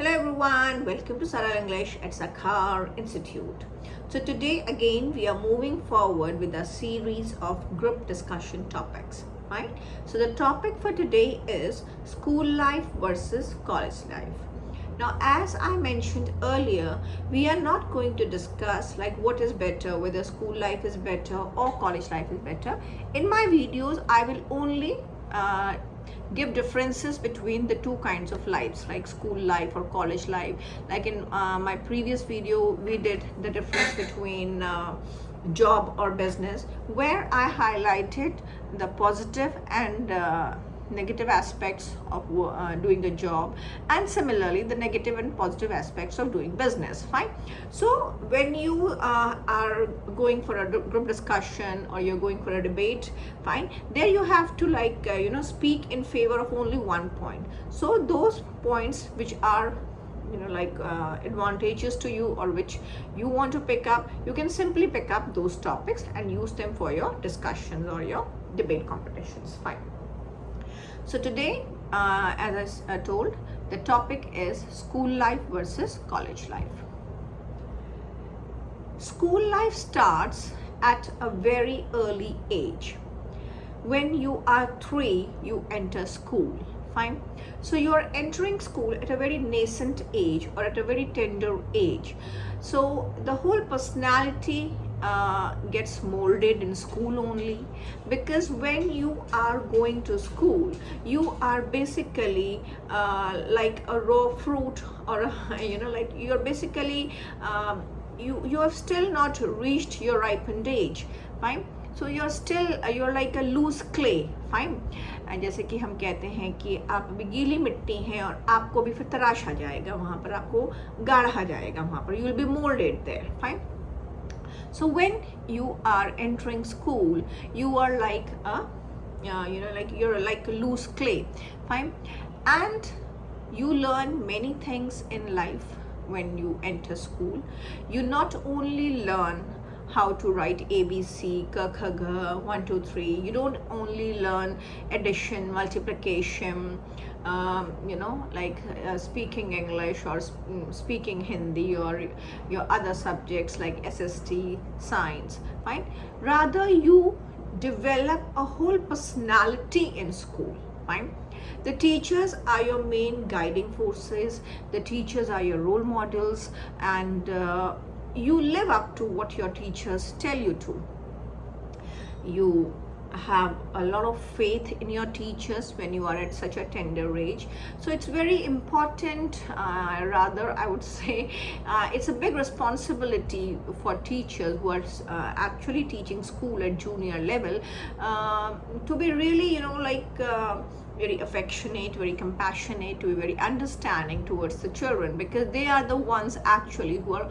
Hello everyone, welcome to Sarah English at Sakhar Institute. So today again we are moving forward with a series of group discussion topics, right? So the topic for today is school life versus college life. Now, as I mentioned earlier, we are not going to discuss like what is better, whether school life is better or college life is better. In my videos, I will only give differences between the two kinds of lives, like school life or college life. Like in my previous video, we did the difference between job or business, where I highlighted the positive and negative aspects of doing the job, and similarly the negative and positive aspects of doing business. Fine. So when you are going for a group discussion or you're going for a debate, fine, there you have to speak in favor of only one point. So those points which are advantageous to you or which you want to pick up, you can simply pick up those topics and use them for your discussions or your debate competitions. Fine. So today, as I told, the topic is school life versus college life. School life starts at a very early age. When you are 3, you enter school. Fine. So you are entering school at a very nascent age or at a very tender age. So the whole personality gets molded in school only, because when you are going to school, you are basically like a raw fruit, or you're basically you have still not reached your ripened age. Fine. So you're like a loose clay. Fine. जैसे कि हम कहते हैं कि आप अभी गीली मिट्टी हैं और आपको भी फिर तराशा जाएगा, वहाँ पर आपको गाढ़ा जाएगा, वहाँ पर you will be molded there. Fine. So when you are entering school, you are like a you're like a loose clay. Fine. And you learn many things in life when you enter school. You not only learn how to write ABC, K, K, G, 1, 2, 3. You don't only learn addition, multiplication, speaking English or speaking Hindi or your other subjects like SST, science, right? Rather, you develop a whole personality in school, right? The teachers are your main guiding forces. The teachers are your role models, and you live up to what your teachers tell you to. You have a lot of faith in your teachers when you are at such a tender age. So it's very important, rather I would say it's a big responsibility for teachers who are actually teaching school at junior level to be really very affectionate, very compassionate, to be very understanding towards the children, because they are the ones actually who are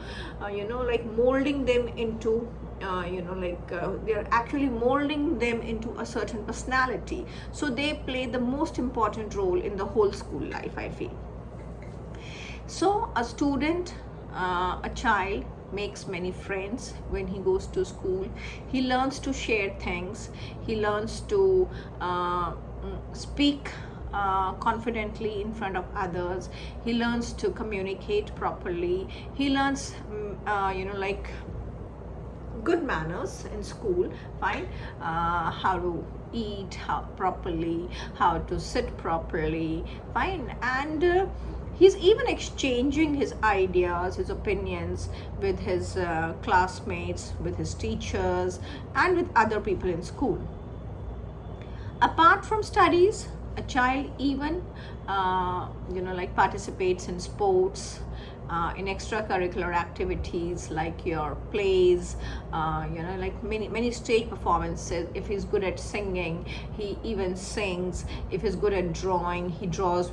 molding them into they are actually molding them into a certain personality. So they play the most important role in the whole school life, I feel. So a student, a child makes many friends when he goes to school. He learns to share things. He learns to speak confidently in front of others. He learns to communicate properly. He learns good manners in school. Fine. How to eat properly, how to sit properly. Fine. And he's even exchanging his ideas, his opinions with his classmates, with his teachers, and with other people in school. Apart from studies, a child even participates in sports, in extracurricular activities like your plays, many stage performances. If he's good at singing, he even sings. If he's good at drawing, he draws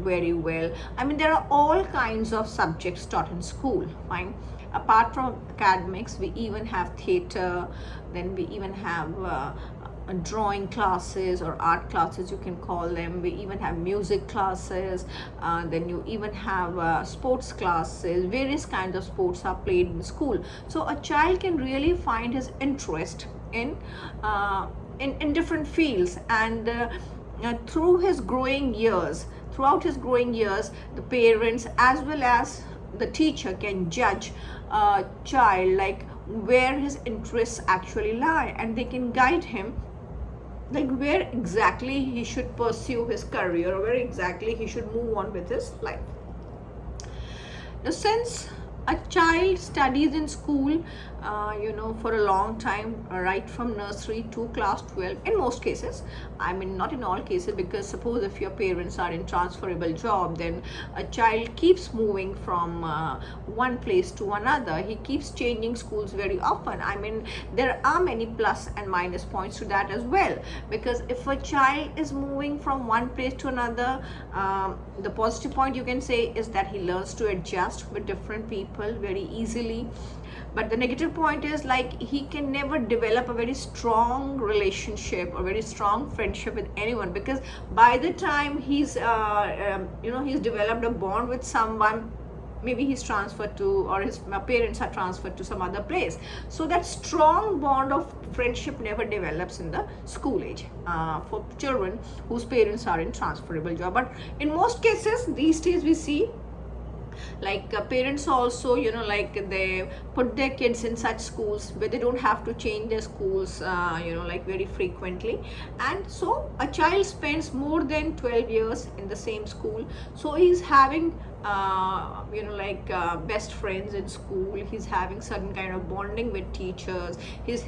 very well. I mean, there are all kinds of subjects taught in school. Fine. Apart from academics, we even have theater, then we even have drawing classes or art classes, you can call them. We even have music classes, then you even have sports classes. Various kinds of sports are played in school. So a child can really find his interest in different fields, and through his growing years, throughout his growing years, the parents as well as the teacher can judge a child like where his interests actually lie, and they can guide him like where exactly he should pursue his career or where exactly he should move on with his life. Now, since a child studies in school, for a long time, right from nursery to class 12, in most cases, I mean, not in all cases, because suppose if your parents are in transferable job, then a child keeps moving from one place to another. He keeps changing schools very often. I mean, there are many plus and minus points to that as well, because if a child is moving from one place to another, the positive point you can say is that he learns to adjust with different people very easily. But the negative point is like he can never develop a very strong relationship or very strong friendship with anyone, because by the time he's he's developed a bond with someone, maybe he's transferred to, or his parents are transferred to some other place. So that strong bond of friendship never develops in the school age for children whose parents are in transferable job. But in most cases these days we see like parents also like they put their kids in such schools where they don't have to change their schools like very frequently, and so a child spends more than 12 years in the same school, so he's having best friends in school. He's having certain kind of bonding with teachers. He's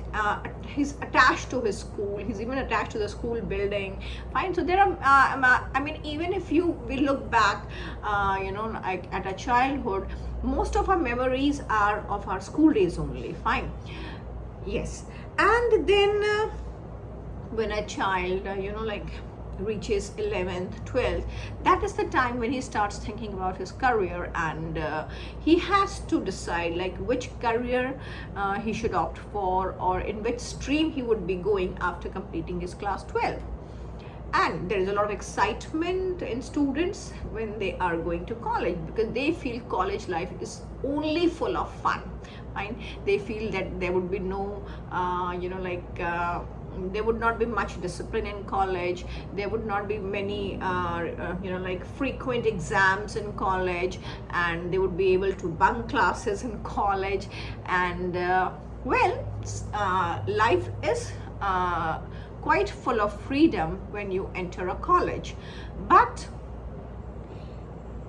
attached to his school. He's even attached to the school building. Fine. So there are I mean, even if we look back like at a childhood, most of our memories are of our school days only. Fine. Yes. And then when a child reaches 11th 12th, that is the time when he starts thinking about his career, and he has to decide like which career he should opt for, or in which stream he would be going after completing his class 12. And there is a lot of excitement in students when they are going to college, because they feel college life is only full of fun. Fine. They feel that there would be no there would not be much discipline in college. There would not be many frequent exams in college, and they would be able to bunk classes in college. And life is quite full of freedom when you enter a college. But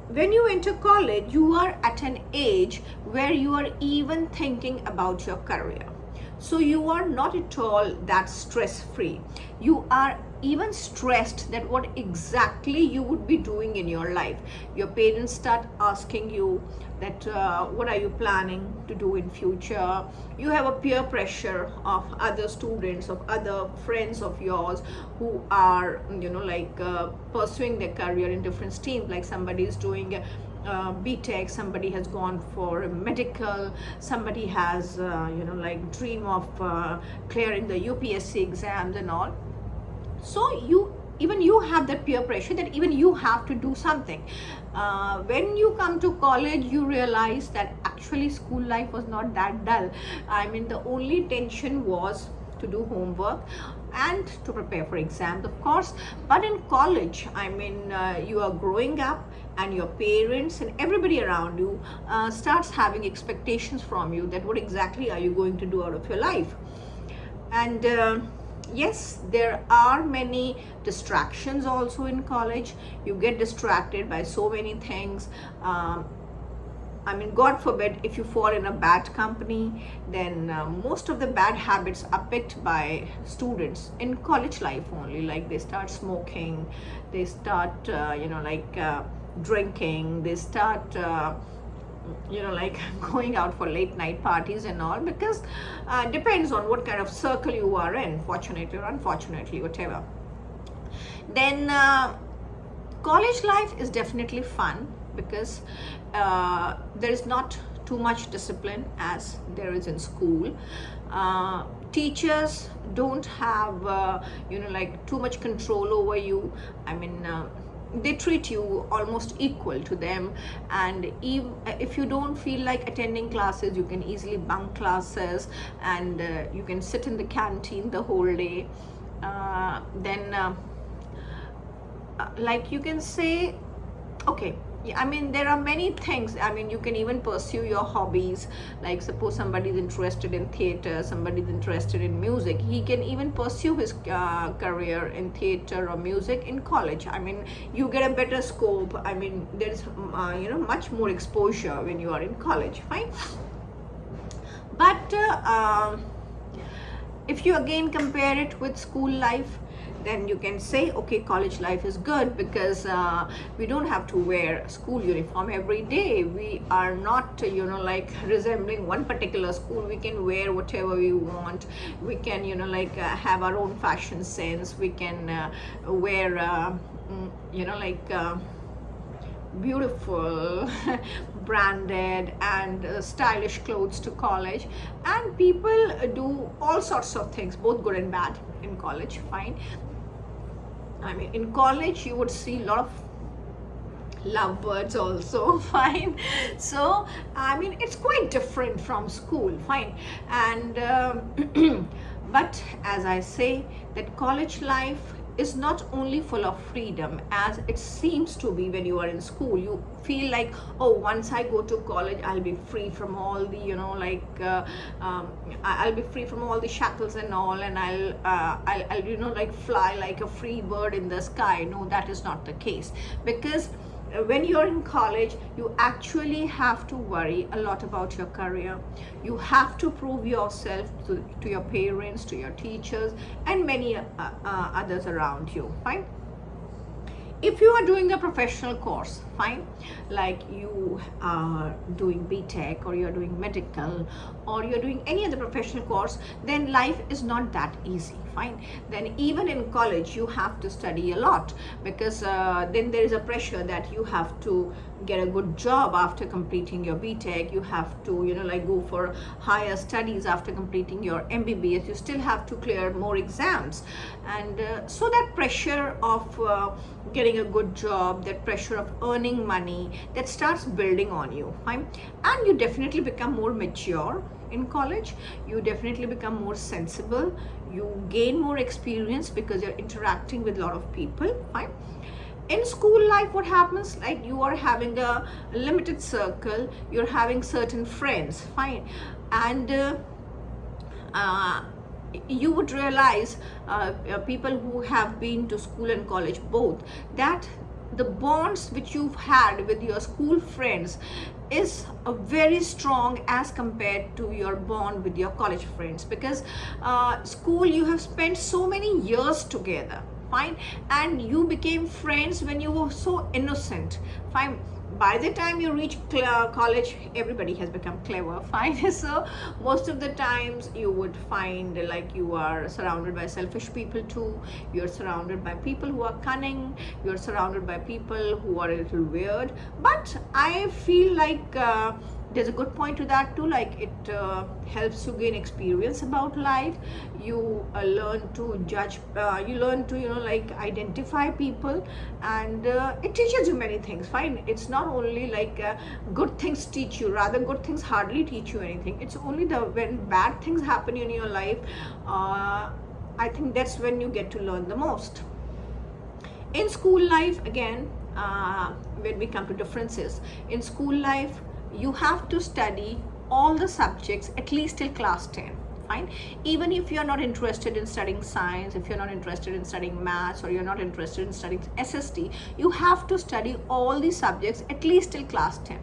when you enter college, you are at an age where you are even thinking about your career. So you are not at all that stress-free. You are even stressed that what exactly you would be doing in your life. Your parents start asking you that what are you planning to do in future. You have a peer pressure of other students, of other friends of yours who are pursuing their career in different streams. Like somebody is doing BTech, somebody has gone for medical, somebody has dream of clearing the UPSC exams and all. So you have that peer pressure that even you have to do something. When you come to college, you realize that actually school life was not that dull. I mean, the only tension was to do homework and to prepare for exams, of course. But in college, I mean, you are growing up, and your parents and everybody around you starts having expectations from you that what exactly are you going to do out of your life. And yes, there are many distractions also in college. You get distracted by so many things. I mean, God forbid, if you fall in a bad company, then most of the bad habits are picked by students in college life only. Like they start smoking, they start, drinking, they start, going out for late night parties and all, because depends on what kind of circle you are in, fortunately or unfortunately, whatever. Then college life is definitely fun, because there is not too much discipline as there is in school. Teachers don't have too much control over you. I mean, they treat you almost equal to them, and if you don't feel like attending classes, you can easily bunk classes, and you can sit in the canteen the whole day. Then like you can say Okay, yeah, I mean, there are many things. I mean, you can even pursue your hobbies. Like, suppose somebody is interested in theater, somebody is interested in music, he can even pursue his career in theater or music in college. I mean, you get a better scope. I mean, there's much more exposure when you are in college. Fine. But if you again compare it with school life, then you can say, okay, college life is good because we don't have to wear school uniform every day. We are not like resembling one particular school. We can wear whatever we want. We can have our own fashion sense. We can wear beautiful branded and stylish clothes to college, and people do all sorts of things, both good and bad, in college. Fine. I mean, in college you would see a lot of lovebirds also. Fine. So I mean, it's quite different from school. Fine. And but as I say, that college life is not only full of freedom as it seems to be. When you are in school, you feel like, oh, once I go to college, I'll be free from all the I'll be free from all the shackles and all, and I'll fly like a free bird in the sky. No, that is not the case, because when you're in college, you actually have to worry a lot about your career. You have to prove yourself to your parents, to your teachers, and many others around you. Fine. If you are doing a professional course, fine, like you are doing BTech, or you're doing medical, or you're doing any other professional course, then life is not that easy. Fine. Then even in college you have to study a lot, because then there is a pressure that you have to get a good job after completing your BTech. You have to go for higher studies after completing your MBBS. You still have to clear more exams, and so that pressure of getting a good job, that pressure of earning money, that starts building on you. Fine. And you definitely become more mature in college. You definitely become more sensible. You gain more experience because you're interacting with a lot of people. Fine. In school life, what happens, like you are having a limited circle, you're having certain friends. Fine. And you would realize, people who have been to school and college both, that the bonds which you've had with your school friends is very strong as compared to your bond with your college friends, because school, you have spent so many years together. Fine. And you became friends when you were so innocent. Fine. By the time you reach college, everybody has become clever. Fine. So most of the times you would find like you are surrounded by selfish people too. You're surrounded by people who are cunning. You're surrounded by people who are a little weird. But I feel like there's a good point to that too. Like it helps you gain experience about life. You learn to judge. You learn to identify people, and it teaches you many things. Fine. It's not only like good things teach you. Rather, good things hardly teach you anything. It's only when bad things happen in your life, I think that's when you get to learn the most. In school life, again, when we come to differences, in school life, you have to study all the subjects at least till class 10. Fine. Even if you're not interested in studying science, if you're not interested in studying maths, or you're not interested in studying SST, you have to study all the subjects at least till class 10.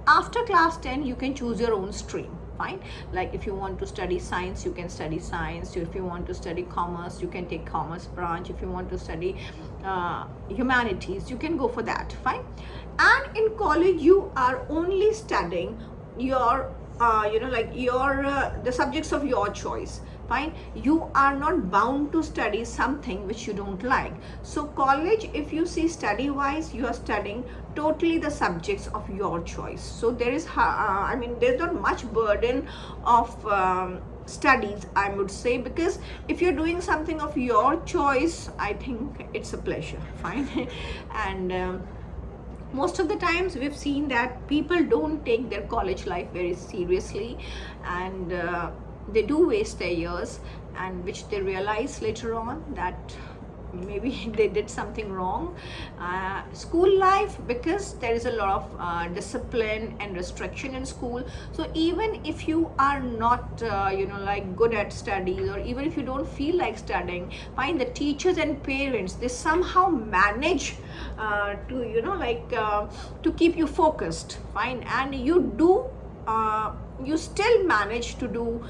After class 10, you can choose your own stream. Fine. Like if you want to study science, you can study science. If you want to study commerce, you can take commerce branch. If you want to study humanities, you can go for that. Fine. And in college, you are only studying your the subjects of your choice. Fine. You are not bound to study something which you don't like. So college, if you see study wise, you are studying totally the subjects of your choice. So there is there's not much burden of studies, I would say, because if you're doing something of your choice, I think it's a pleasure. Fine. And most of the times we've seen that people don't take their college life very seriously, and they do waste their years, and which they realize later on that maybe they did something wrong. School life, because there is a lot of discipline and restriction in school, so even if you are not like good at studies, or even if you don't feel like studying, find the teachers and parents, they somehow manage to keep you focused, fine, and you still manage to do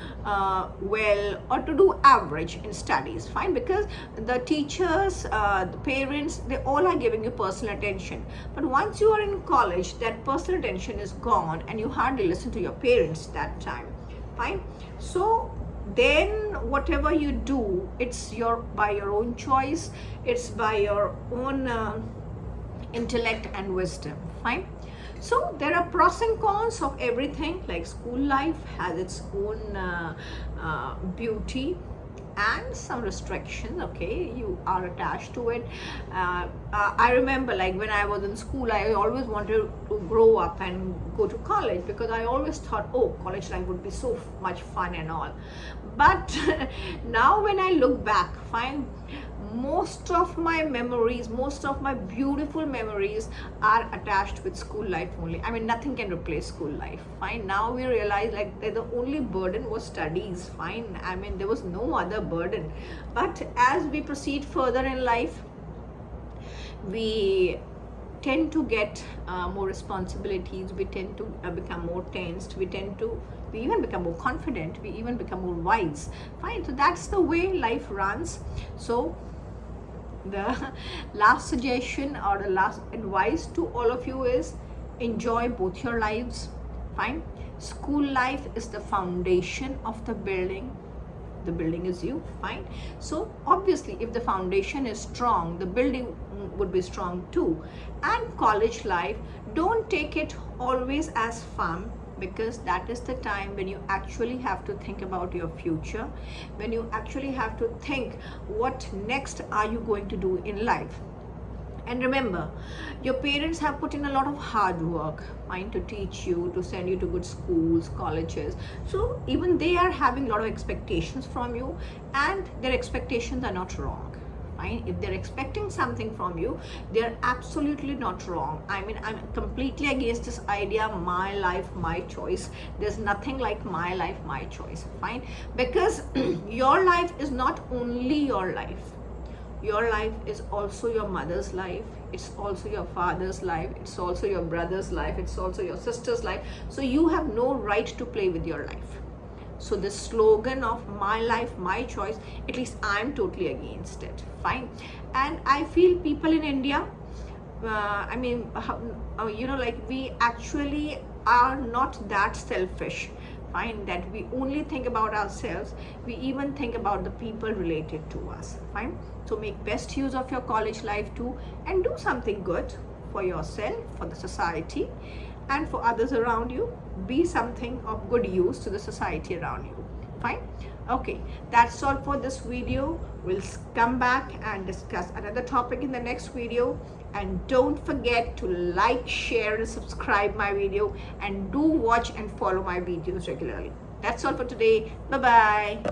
well, or to do average in studies, fine, because the teachers, the parents, they all are giving you personal attention. But once you are in college, that personal attention is gone, and you hardly listen to your parents that time, fine. So then whatever you do, it's by your own choice, it's by your own intellect and wisdom, fine. So there are pros and cons of everything. Like school life has its own beauty and some restriction, okay, you are attached to it. I remember, like when I was in school, I always wanted to grow up and go to college, because I always thought, oh, college life would be so much fun and all. But now when I look back, fine, most of my memories, most of my beautiful memories are attached with school life only. I mean, nothing can replace school life, fine. Now we realize like that the only burden was studies, fine. I mean, there was no other burden. But as we proceed further in life, we tend to get more responsibilities, we tend to become more tensed, we even become more confident, we even become more wise, fine. So that's the way life runs. So the last suggestion or the last advice to all of you is enjoy both your lives, fine. School life is the foundation of the building is you, fine. So obviously if the foundation is strong, the building would be strong too. And college life, don't take it always as fun, because that is the time when you actually have to think about your future, when you actually have to think what next are you going to do in life. And remember, your parents have put in a lot of hard work, fine, to teach you, to send you to good schools, colleges. So even they are having a lot of expectations from you, and their expectations are not wrong. Fine, if they're expecting something from you, they're absolutely not wrong. I mean, I'm completely against this idea, my life, my choice. There's nothing like my life, my choice, fine, because your life is not only your life. Your life is also your mother's life, it's also your father's life, it's also your brother's life, it's also your sister's life. So you have no right to play with your life. So the slogan of my life, my choice, at least I'm totally against it, fine. And I feel people in India, like we actually are not that selfish, fine, that we only think about ourselves, we even think about the people related to us, fine. So make best use of your college life too, and do something good for yourself, for the society, and for others around you. Be something of good use to the society around you, fine. Okay, that's all for this video. We'll come back and discuss another topic in the next video. And don't forget to like, share and subscribe my video, and do watch and follow my videos regularly. That's all for today. Bye bye.